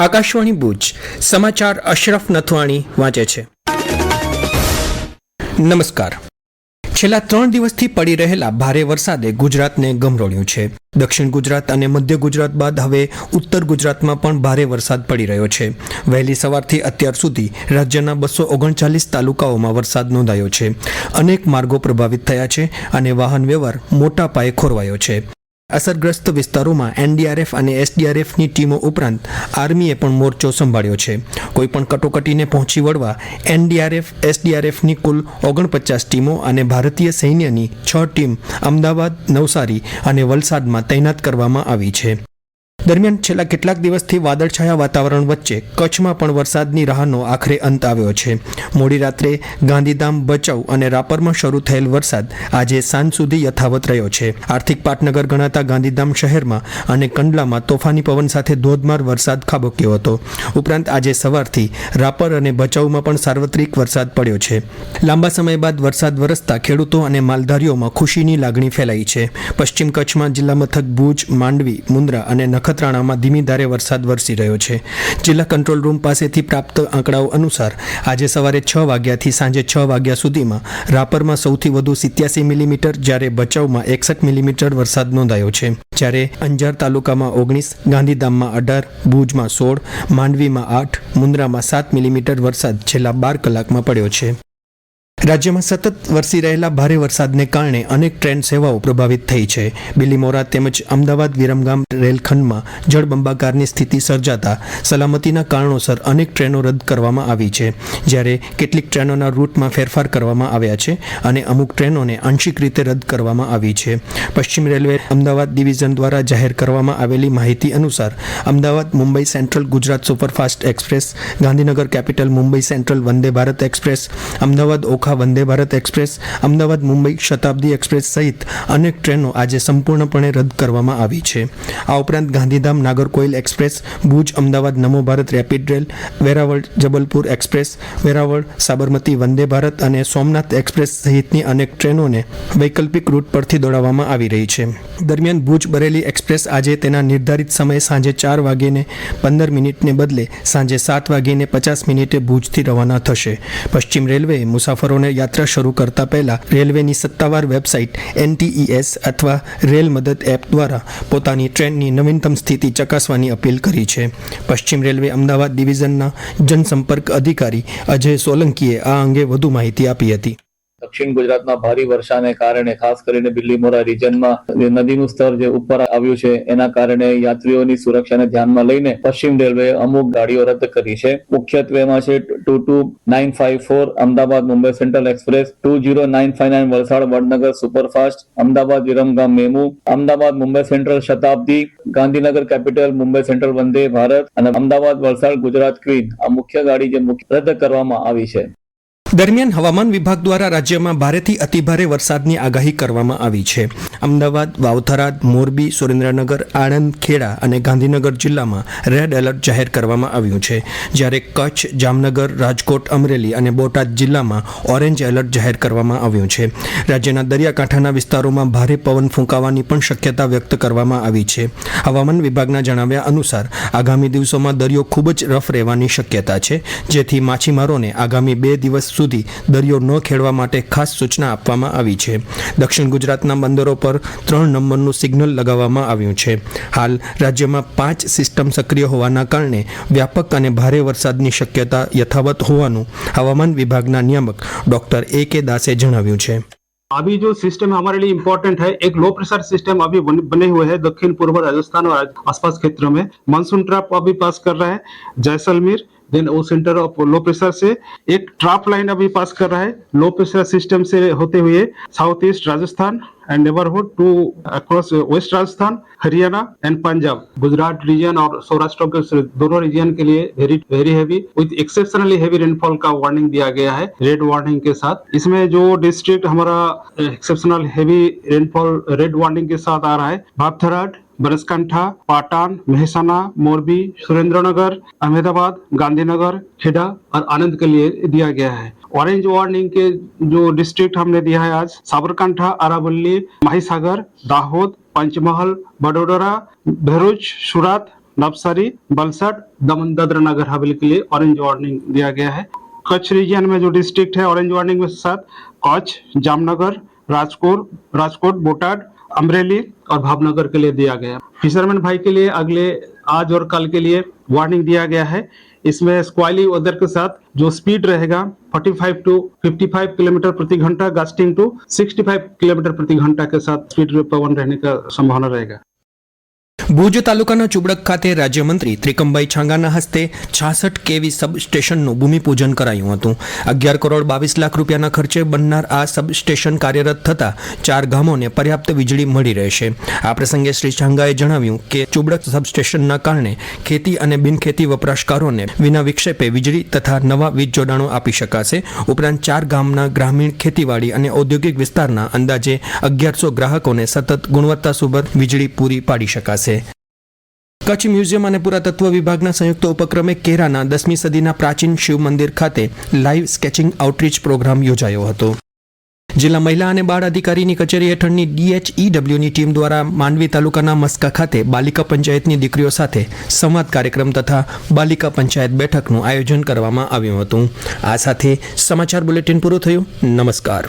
આકાશવાણી ભુજ સમાચાર અશરફ નથવાણી વાંચે છે. નમસ્કાર. છેલ્લા 3 દિવસથી પડી રહેલા ભારે વરસાદે ગુજરાતને ગમરોળ્યું છે. દક્ષિણ ગુજરાત અને મધ્ય ગુજરાત બાદ હવે ઉત્તર ગુજરાતમાં પણ ભારે વરસાદ પડી રહ્યો છે. વહેલી સવારથી અત્યાર સુધી રાજ્યના 239 તાલુકાઓમાં વરસાદ નોંધાયો છે. અનેક માર્ગો પ્રભાવિત થયા છે અને વાહન વ્યવહાર મોટા પાયે ખોરવાયો છે. અસરગ્રસ્ત વિસ્તારોમાં એનડીઆરએફ અને એસડીઆરએફની ટીમો ઉપરાંત આર્મીએ પણ મોરચો સંભાળ્યો છે. કોઈપણ કટોકટીને પહોંચી વળવા એનડીઆરએફ એસડીઆરએફની કુલ 49 ટીમો અને ભારતીય સૈન્યની 6 ટીમ અમદાવાદ, નવસારી અને વલસાડમાં તૈનાત કરવામાં આવી છે. દરમિયાન છેલ્લા કેટલાક દિવસથી વાદળછાયા વાતાવરણ વચ્ચે કચ્છમાં પણ વરસાદની રાહનો આખરે અંત આવ્યો છે. મોડી રાત્રે ગાંધીધામ, ભચાઉ અને રાપરમાં શરૂ થયેલ વરસાદ આજે સાંજ સુધી યથાવત રહ્યો છે. આર્થિક પાટનગર ગણાતા ગાંધીધામ શહેરમાં અને કંડલામાં તોફાની પવન સાથે ધોધમાર વરસાદ ખાબક્યો હતો. ઉપરાંત આજે સવારથી રાપર અને ભચાઉમાં પણ સાર્વત્રિક વરસાદ પડ્યો છે. લાંબા સમય બાદ વરસાદ વરસતા ખેડૂતો અને માલધારીઓમાં ખુશીની લાગણી ફેલાઈ છે. પશ્ચિમ કચ્છમાં જિલ્લા મથક ભુજ, માંડવી, મુન્દ્રા અને નખત્રાણામાં ધીમી ધારે વરસાદ વરસી રહ્યો છે. જિલ્લા કંટ્રોલ રૂમ પાસેથી પ્રાપ્ત આંકડાઓ અનુસાર આજે સવારે 6 વાગ્યાથી સાંજે 6 વાગ્યા સુધીમાં રાપરમાં સૌથી વધુ 87 મિલીમીટર, જ્યારે ભચાઉમાં 61 મિલીમીટર વરસાદ નોંધાયો છે. જ્યારે અંજાર તાલુકામાં 19, ગાંધીધામમાં 18, ભુજમાં 16, માંડવીમાં 8, મુન્દ્રામાં 7 મિલીમીટર વરસાદ છેલ્લા 12 કલાકમાં પડ્યો છે. રાજ્યમાં સતત વરસી રહેલા ભારે વરસાદને કારણે અનેક ટ્રેન સેવાઓ પ્રભાવિત થઈ છે. બિલીમોરા તેમજ અમદાવાદ વિરમગામ રેલખંડમાં જળબંબાકારની સ્થિતિ સર્જાતા સલામતીના કારણોસર અનેક ટ્રેનો રદ કરવામાં આવી છે, જ્યારે કેટલીક ટ્રેનોના રૂટમાં ફેરફાર કરવામાં આવ્યા છે અને અમુક ટ્રેનોને આંશિક રીતે રદ કરવામાં આવી છે. પશ્ચિમ રેલવે અમદાવાદ ડિવિઝન દ્વારા જાહેર કરવામાં આવેલી માહિતી અનુસાર Ahmedabad Mumbai Central Gujarat Superfast Express, Gandhinagar Capital Mumbai Central Vande Bharat Express, Ahmedabad Okha Vande Bharat Express, Ahmedabad Mumbai Shatabdi Express સહિત અનેક ટ્રેનો આજે સંપૂર્ણપણે રદ કરવામાં આવી છે. આ ઉપરાંત Gandhidham Nagercoil Express, Bhuj Ahmedabad Namo Bharat Rapid Rail, Veraval Jabalpur Express, Veraval Sabarmati Vande Bharat અને સોમનાથ એક્સપ્રેસ સહિતની અનેક ટ્રેનોને વૈકલ્પિક રૂટ પરથી દોડાવવામાં આવી રહી છે. દરમિયાન ભુજ બરેલી એક્સપ્રેસ આજે તેના નિર્ધારિત સમયે સાંજે 4:15 બદલે સાંજે 7:50 ભુજથી રવાના થશે. પશ્ચિમ રેલવેએ મુસાફરોને યાત્રા શરૂ કરતા પહેલા રેલવેની સત્તાવાર વેબસાઇટ NTES અથવા રેલ મદદ એપ દ્વારા પોતાની ટ્રેનની નવીનતમ સ્થિતિ ચકાસવાની અપીલ કરી છે. પશ્ચિમ રેલવે અમદાવાદ ડિવિઝનના જનસંપર્ક અધિકારી અજય સોલંકીએ આ અંગે વધુ માહિતી આપી હતી. દક્ષિણ ગુજરાતમાં ભારે વર્ષાને કારણે ખાસ કરીને બિલીમોરા રીજનમાં નદીનું સ્તર જે ઉપર આવ્યું છે એના કારણે યાત્રીઓની સુરક્ષાને ધ્યાનમાં લઈને પશ્ચિમ રેલવે અમુક ગાડીઓ રદ કરી છે. મુખ્યત્વેમાં છે 22954 Ahmedabad Mumbai Central Express, 20959 Valsad Vadnagar Superfast, Ahmedabad Viramgam MEMU, Ahmedabad Mumbai Central Shatabdi, Gandhinagar Capital Mumbai Central Vande Bharat અને અમદાવાદ વલસાડ ગુજરાત ક્વીન આ મુખ્ય ગાડી જે રદ કરવામાં આવી છે. દરમિયાન હવામાન વિભાગ દ્વારા રાજ્યમાં ભારેથી અતિભારે વરસાદની આગાહી કરવામાં આવી છે. અમદાવાદ, વાવથરાદ, મોરબી, સુરેન્દ્રનગર, આણંદ, ખેડા અને ગાંધીનગર જિલ્લામાં રેડ એલર્ટ જાહેર કરવામાં આવ્યું છે, જ્યારે કચ્છ, જામનગર, રાજકોટ, અમરેલી અને બોટાદ જિલ્લામાં ઓરેન્જ એલર્ટ જાહેર કરવામાં આવ્યું છે. રાજ્યના દરિયાકાંઠાના વિસ્તારોમાં ભારે પવન ફૂંકાવાની પણ શક્યતા વ્યક્ત કરવામાં આવી છે. હવામાન વિભાગના જણાવ્યા અનુસાર આગામી દિવસોમાં દરિયો ખૂબ જ રફ રહેવાની શક્યતા છે, જેથી માછીમારોને આગામી 2 દિવસ સુધી દરિયો ન ખેડવા માટે ખાસ સૂચના આપવામાં આવી છે. દક્ષિણ ગુજરાતના બંદરો પર 3 નંબરનું સિગ્નલ લગાવવામાં આવ્યું છે. હાલ રાજ્યમાં 5 સિસ્ટમ સક્રિય હોવાના કારણે વ્યાપક અને ભારે વરસાદની શક્યતા યથાવત હોવાનું હવામાન વિભાગના નિયામક ડોક્ટર A.K. દાસે જણાવ્યું છે. अभी जो सिस्टम हमारे लिए इम्पोर्टेंट है, एक लो प्रेशर सिस्टम अभी बने हुए हैं दक्षिण पूर्व राजस्थान और आसपास क्षेत्रों में. मानसून ट्रफ अभी पास कर रहा है जैसलमेर, देन वो सेंटर ऑफ लो प्रेशर से एक ट्रफ लाइन अभी पास कर रहा है लो प्रेशर सिस्टम से होते हुए south east Rajasthan and neighbourhood to across west Rajasthan, Haryana and Punjab. Gujarat region और सौराष्ट्र के दोनों रीजन के लिए very heavy with exceptionally heavy rainfall का वार्निंग दिया गया है रेड वार्निंग के साथ. इसमें जो डिस्ट्रिक्ट हमारा exceptional heavy rainfall red warning के साथ आ रहा है भावथराड, बनासकांठा, पाटन, मेहसाना, मोरबी, सुरेंद्रनगर, अहमदाबाद, गांधीनगर, खेड़ा और आनंद के लिए दिया गया है. ऑरेंज वार्निंग के जो डिस्ट्रिक्ट हमने दिया है आज साबरकांठा, अरावली, माहीसागर, दाहोद, पंचमहल, बडोदरा, भरूच, सूरत, नवसारी, वलसाड, दमन दादरा नगर हवेली के लिए ऑरेंज वार्निंग दिया गया है। कच्छ रीजन में जो डिस्ट्रिक्ट है ऑरेंज वार्निंग में साथ कच्छ, जामनगर, राजकोट, बोटाड, अमरेली और भावनगर के लिए दिया गया। फिशरमैन भाई के लिए अगले आज और कल के लिए वार्निंग दिया गया है। इसमें स्क्वाली वेदर के साथ जो स्पीड रहेगा 45 टू 55 किलोमीटर प्रति घंटा, गस्टिंग टू 65 किलोमीटर प्रति घंटा के साथ स्पीड पवन रहने का संभावना रहेगा। ભુજ તાલુકાના ચુબડક ખાતે રાજ્યમંત્રી ત્રિકમભાઈ છાંગાના હસ્તે 66 કેવી સબસ્ટેશનનું ભૂમિપૂજન કરાયું હતું। 11 કરોડ 22 લાખ રૂપિયાના ખર્ચે બનનાર આ સબસ્ટેશન કાર્યરત થતા 4 ગામોને પર્યાપ્ત વીજળી મળી રહેશે। આ પ્રસંગે શ્રી છાંગાએ જણાવ્યું કે ચુબડક સબસ્ટેશનના કારણે ખેતી અને બિનખેતી વપરાશકારોને વિના વિક્ષેપે વીજળી તથા નવા વીજ જોડાણો આપી શકાશે। ઉપરાંત 4 ગામના ગ્રામીણ ખેતીવાડી અને ઔદ્યોગિક વિસ્તારના અંદાજે 1100 ગ્રાહકોને સતત ગુણવત્તાસભર વીજળી પૂરી પાડી શકાશે। કચ્છ મ્યુઝિયમ અને પુરાતત્વ વિભાગના સંયુક્ત ઉપક્રમે કેરાના 10મી સદીના પ્રાચીન શિવ મંદિર ખાતે લાઈવ સ્કેચિંગ આઉટરીચ પ્રોગ્રામ યોજાયો હતો। જિલ્લા મહિલા અને બાળ અધિકારીની કચેરી હેઠળની DHEWની ટીમ દ્વારા માંડવી તાલુકાના મસ્કા ખાતે બાલિકા પંચાયતની દીકરીઓ સાથે સંવાદ કાર્યક્રમ તથા બાલિકા પંચાયત બેઠકનું આયોજન કરવામાં આવ્યું હતું। આ સાથે સમાચાર બુલેટિન પૂરું થયું। નમસ્કાર।